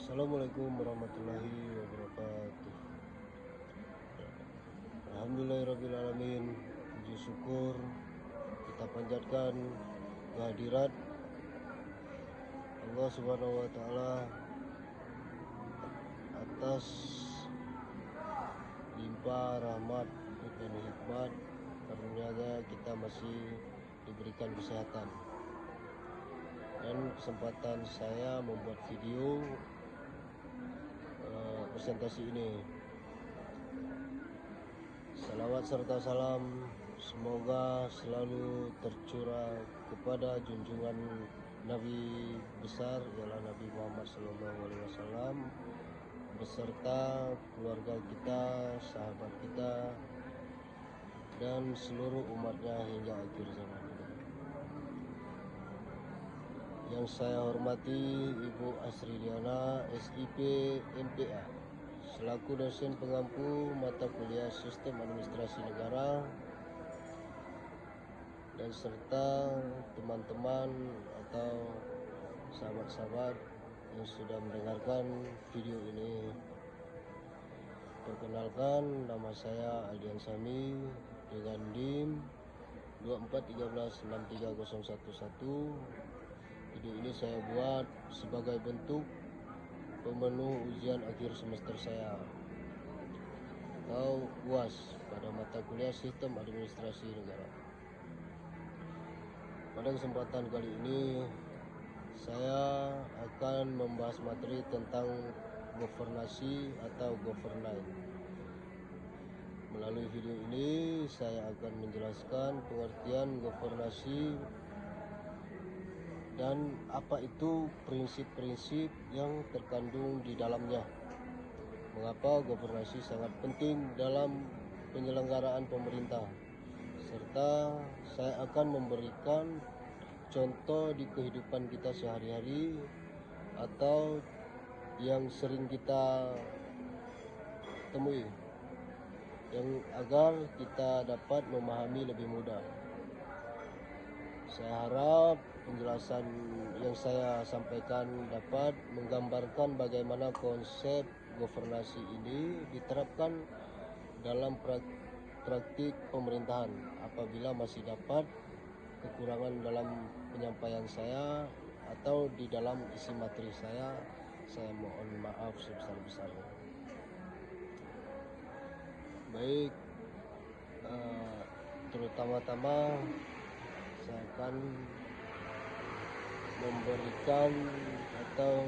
Assalamualaikum warahmatullahi wabarakatuh. Alhamdulillahirrabbilalamin. Puji syukur kita panjatkan kehadirat Allah Subhanahu wa Ta'ala atas limpah rahmat dan hikmat karunia-Nya kita masih diberikan kesehatan dan kesempatan saya membuat video presentasi ini. Salawat serta salam semoga selalu tercurah kepada junjungan Nabi besar ialah Nabi Muhammad SAW beserta keluarga kita, sahabat kita, dan seluruh umatnya hingga akhir zaman. Yang saya hormati Ibu Asri Diana, SIP MPA, selaku dosen pengampu mata kuliah Sistem Administrasi Negara, dan serta teman-teman atau sahabat-sahabat yang sudah mendengarkan video ini. Perkenalkan, nama saya Aldian Sami dengan NIM 2413630111. Video ini saya buat sebagai bentuk pemenuh ujian akhir semester saya atau UAS pada mata kuliah Sistem Administrasi Negara. Pada kesempatan kali ini saya akan membahas materi tentang governasi atau governance. Melalui video ini saya akan menjelaskan pengertian governasi dan apa itu prinsip-prinsip yang terkandung di dalamnya. Mengapa governasi sangat penting dalam penyelenggaraan pemerintah, serta saya akan memberikan contoh di kehidupan kita sehari-hari atau yang sering kita temui, yang agar kita dapat memahami lebih mudah. Saya harap penjelasan yang saya sampaikan dapat menggambarkan bagaimana konsep governasi ini diterapkan dalam praktik pemerintahan. Apabila masih dapat kekurangan dalam penyampaian saya atau di dalam isi materi saya mohon maaf sebesar-besarnya. Baik, terutama-tama saya akan memberikan atau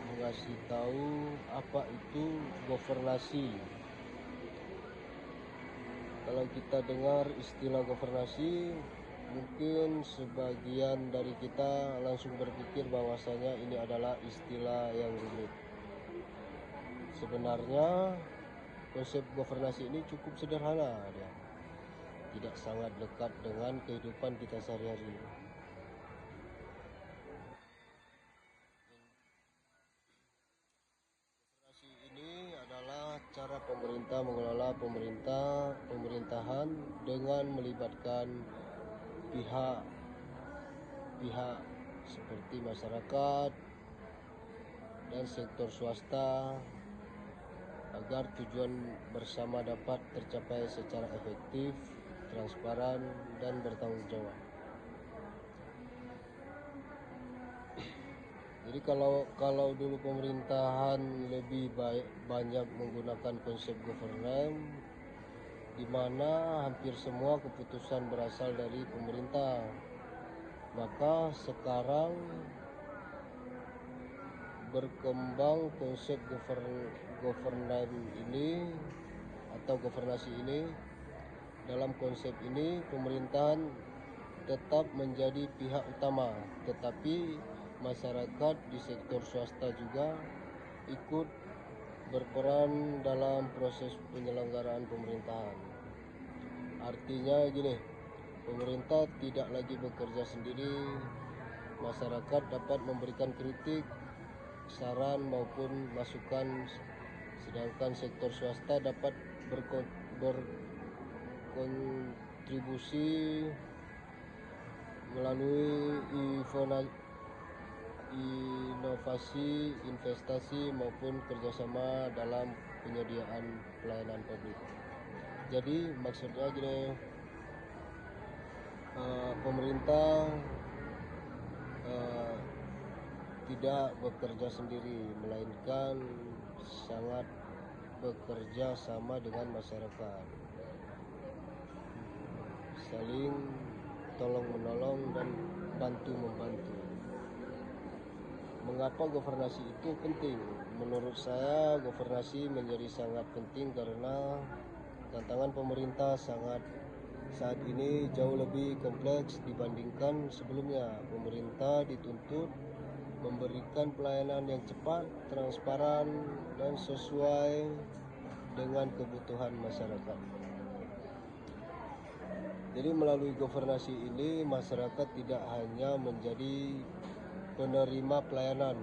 mengasih tahu apa itu governasi. Kalau kita dengar istilah governasi, mungkin sebagian dari kita langsung berpikir bahwasanya ini adalah istilah yang rumit. Sebenarnya konsep governasi ini cukup sederhana, tidak sangat dekat dengan kehidupan kita sehari-hari. Governasi ini adalah cara pemerintah mengelola pemerintahan dengan melibatkan pihak seperti masyarakat dan sektor swasta agar tujuan bersama dapat tercapai secara efektif, transparan, dan bertanggung jawab. Jadi kalau dulu pemerintahan lebih banyak menggunakan konsep governance, di mana hampir semua keputusan berasal dari pemerintah, maka sekarang berkembang konsep governance ini atau governasi ini. Dalam konsep ini pemerintahan tetap menjadi pihak utama, tetapi masyarakat di sektor swasta juga ikut berperan dalam proses penyelenggaraan pemerintahan. Artinya gini, pemerintah tidak lagi bekerja sendiri, masyarakat dapat memberikan kritik, saran maupun masukan, sedangkan sektor swasta dapat berkontribusi melalui inovasi, investasi maupun kerjasama dalam penyediaan pelayanan publik. Jadi maksudnya gini, pemerintah tidak bekerja sendiri, melainkan sangat bekerja sama dengan masyarakat, saling tolong menolong dan bantu membantu. Mengapa governasi itu penting? Menurut saya governasi menjadi sangat penting karena tantangan pemerintah saat ini jauh lebih kompleks dibandingkan sebelumnya. Pemerintah dituntut memberikan pelayanan yang cepat, transparan, dan sesuai dengan kebutuhan masyarakat. Jadi melalui governasi ini masyarakat tidak hanya menjadi penerima pelayanan,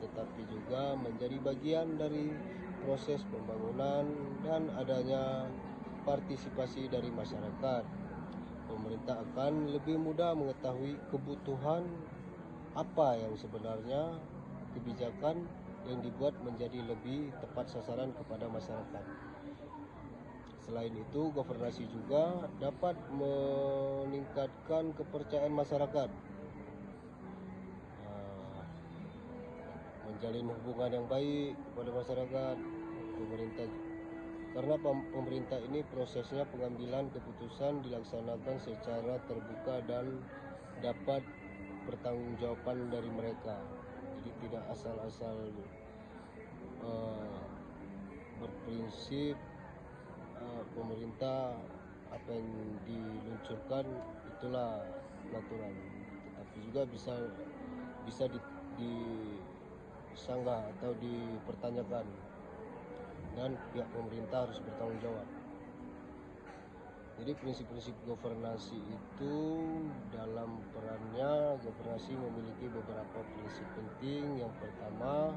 tetapi juga menjadi bagian dari proses pembangunan dan adanya partisipasi dari masyarakat. Pemerintah akan lebih mudah mengetahui kebutuhan apa yang sebenarnya, kebijakan yang dibuat menjadi lebih tepat sasaran kepada masyarakat. Selain itu, governasi juga dapat meningkatkan kepercayaan masyarakat, menjalin hubungan yang baik kepada masyarakat, pemerintah. Karena pemerintah ini prosesnya pengambilan keputusan dilaksanakan secara terbuka dan dapat pertanggungjawaban dari mereka. Jadi tidak asal-asal berprinsip pemerintah apa yang diluncurkan itulah natural, tetapi juga bisa disanggah atau dipertanyakan dan pihak pemerintah harus bertanggung jawab. Jadi prinsip-prinsip governasi itu dalam perannya, governasi memiliki beberapa prinsip penting. Yang pertama,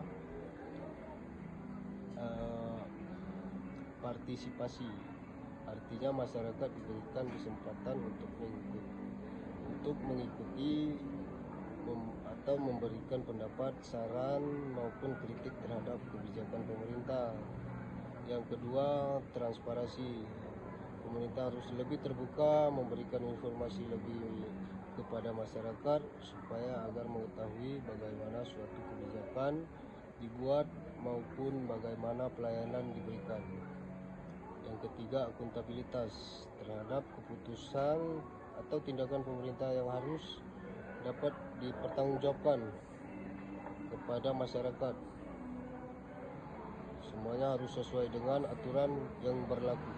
partisipasi, artinya masyarakat diberikan kesempatan untuk mengikuti atau memberikan pendapat, saran maupun kritik terhadap kebijakan pemerintah. Yang kedua, transparansi. Pemerintah harus lebih terbuka, memberikan informasi lebih kepada masyarakat supaya agar mengetahui bagaimana suatu kebijakan dibuat maupun bagaimana pelayanan diberikan. Yang ketiga, akuntabilitas terhadap keputusan atau tindakan pemerintah yang harus dapat dipertanggungjawabkan kepada masyarakat. Semuanya harus sesuai dengan aturan yang berlaku.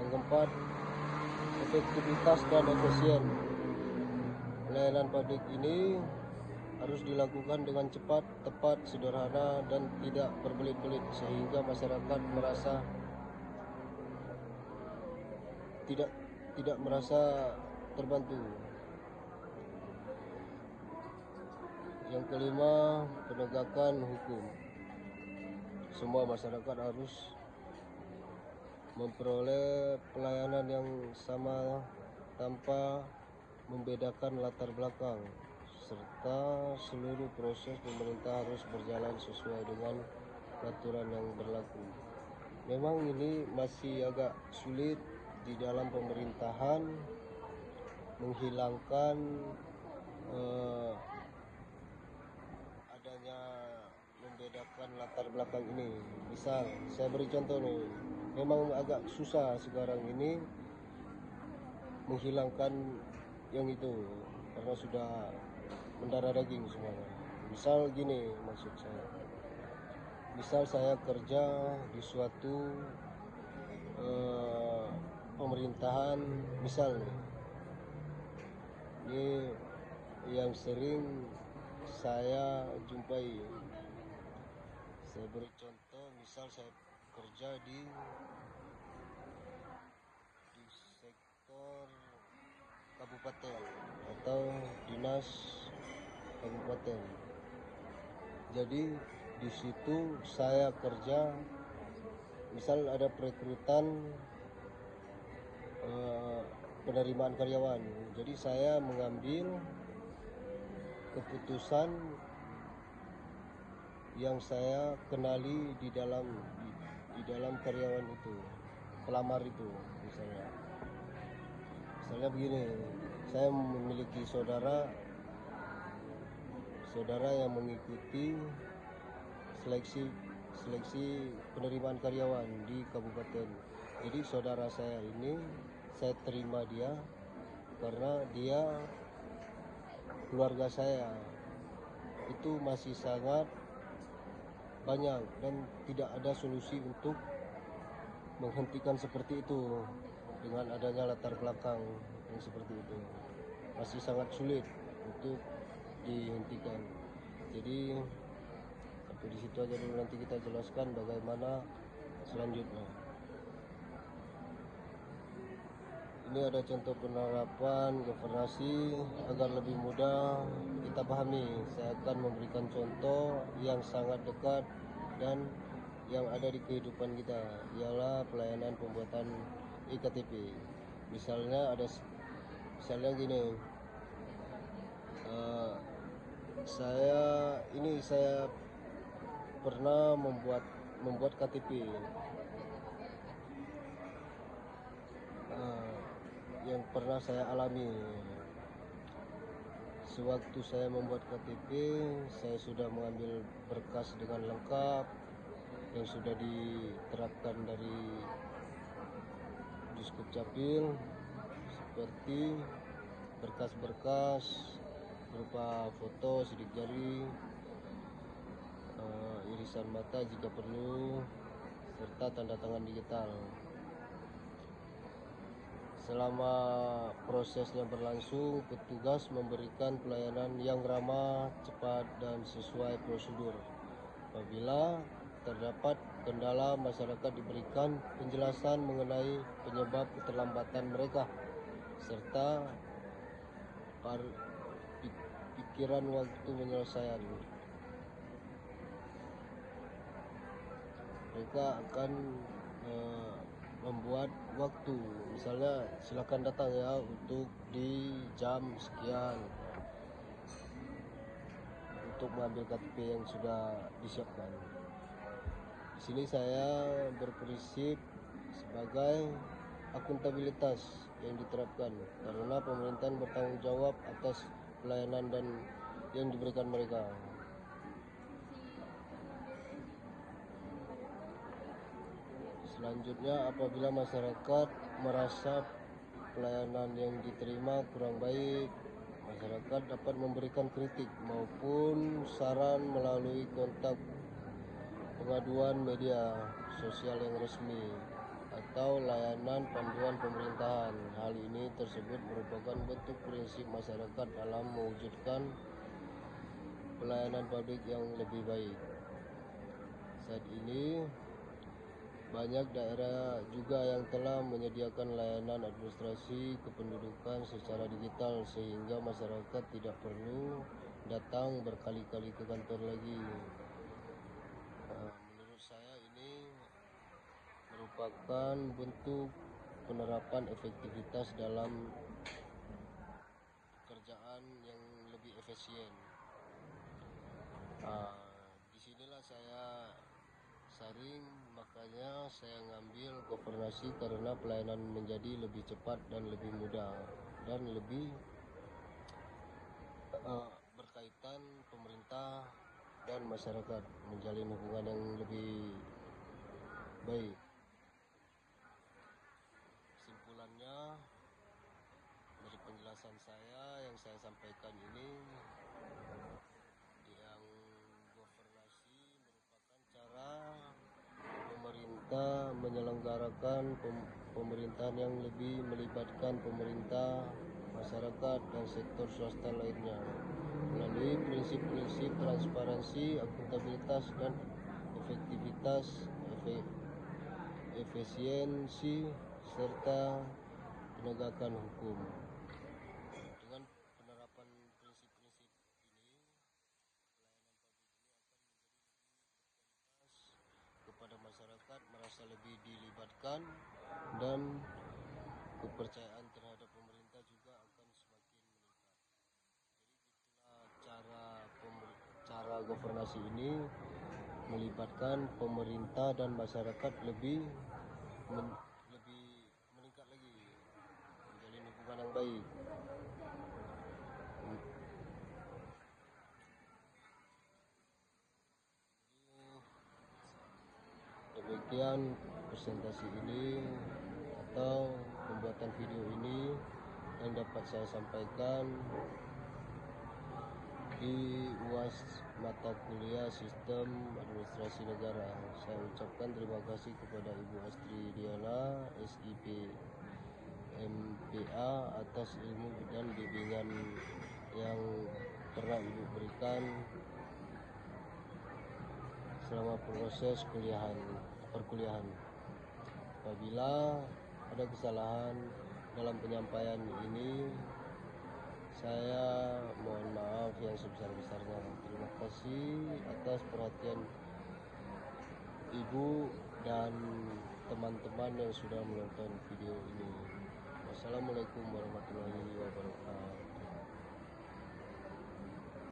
Yang keempat, efektivitas dan efisien. Pelayanan publik ini harus dilakukan dengan cepat, tepat, sederhana, dan tidak berbelit-belit sehingga masyarakat merasa tidak merasa terbantu. Yang kelima, penegakan hukum. Semua masyarakat harus memperoleh pelayanan yang sama tanpa membedakan latar belakang, serta seluruh proses pemerintah harus berjalan sesuai dengan peraturan yang berlaku. Memang ini masih agak sulit di dalam pemerintahan menghilangkan adanya membedakan latar belakang ini. Misal, saya beri contoh nih, memang agak susah sekarang ini menghilangkan yang itu karena sudah mendarah daging semuanya. Misal gini maksud saya, misal saya kerja di suatu pemerintahan, misal ini yang sering saya jumpai. Saya beri contoh, misal saya kerja di sektor kabupaten atau dinas kabupaten. Jadi di situ saya kerja, misal ada perekrutan penerimaan karyawan. Jadi saya mengambil keputusan yang saya kenali di dalam karyawan itu, pelamar itu. Misalnya begini, saya memiliki saudara yang mengikuti seleksi penerimaan karyawan di kabupaten. Jadi saudara saya ini saya terima dia karena dia keluarga saya itu masih sangat banyak dan tidak ada solusi untuk menghentikan seperti itu dengan adanya latar belakang yang seperti itu. Masih sangat sulit untuk dihentikan. Jadi sampai di situ aja dulu, nanti kita jelaskan bagaimana selanjutnya. Ini ada contoh penerapan governasi agar lebih mudah kita pahami. Saya akan memberikan contoh yang sangat dekat dan yang ada di kehidupan kita, ialah pelayanan pembuatan iktp. Misalnya gini, saya pernah membuat KTP. Yang pernah saya alami sewaktu saya membuat KTP, saya sudah mengambil berkas dengan lengkap yang sudah diterapkan dari Diskupcapil, seperti berkas-berkas berupa foto, sidik jari, irisan mata jika perlu, serta tanda tangan digital. Selama prosesnya berlangsung, petugas memberikan pelayanan yang ramah, cepat, dan sesuai prosedur. Apabila terdapat kendala, masyarakat diberikan penjelasan mengenai penyebab keterlambatan mereka, serta pikiran waktu penyelesaian. Mereka akan membuat waktu, misalnya silakan datang ya untuk di jam sekian untuk mengambil KTP yang sudah disiapkan. Di sini saya berprinsip sebagai akuntabilitas yang diterapkan, karena pemerintahan bertanggung jawab atas pelayanan dan yang diberikan mereka. Selanjutnya, apabila masyarakat merasa pelayanan yang diterima kurang baik, masyarakat dapat memberikan kritik maupun saran melalui kontak pengaduan media sosial yang resmi atau layanan panduan pemerintahan. Hal ini tersebut merupakan bentuk prinsip masyarakat dalam mewujudkan pelayanan publik yang lebih baik. Saat ini banyak daerah juga yang telah menyediakan layanan administrasi kependudukan secara digital, sehingga masyarakat tidak perlu datang berkali-kali ke kantor lagi. Menurut saya ini merupakan bentuk penerapan efektivitas dalam pekerjaan yang lebih efisien. Disinilah saya saring, makanya saya ngambil governasi karena pelayanan menjadi lebih cepat dan lebih mudah dan lebih berkaitan pemerintah dan masyarakat menjalin hubungan yang lebih baik. Kesimpulannya dari penjelasan saya yang saya sampaikan ini, yang governasi merupakan cara pemerintah menyelenggarakan pemerintahan yang lebih melibatkan pemerintah, masyarakat, dan sektor swasta lainnya melalui prinsip-prinsip transparansi, akuntabilitas, dan efisiensi serta penegakan hukum. Dengan penerapan prinsip-prinsip ini, kepada masyarakat merasa lebih dilibatkan dan kepercayaan terhadap pemerintah juga akan semakin meningkat. Jadi itulah cara governasi ini melibatkan pemerintah dan masyarakat lebih meningkat lagi, menjalin hubungan yang baik. Demikian presentasi ini atau pembuatan video ini yang dapat saya sampaikan di UAS mata kuliah Sistem Administrasi Negara. Saya ucapkan terima kasih kepada Ibu Astri Diana, SIP MPA atas ilmu dan bimbingan yang pernah Ibu berikan selama proses perkuliahan. Apabila ada kesalahan dalam penyampaian ini, saya mohon maaf yang sebesar-besarnya. Terima kasih atas perhatian Ibu dan teman-teman yang sudah menonton video ini. Wassalamualaikum warahmatullahi wabarakatuh.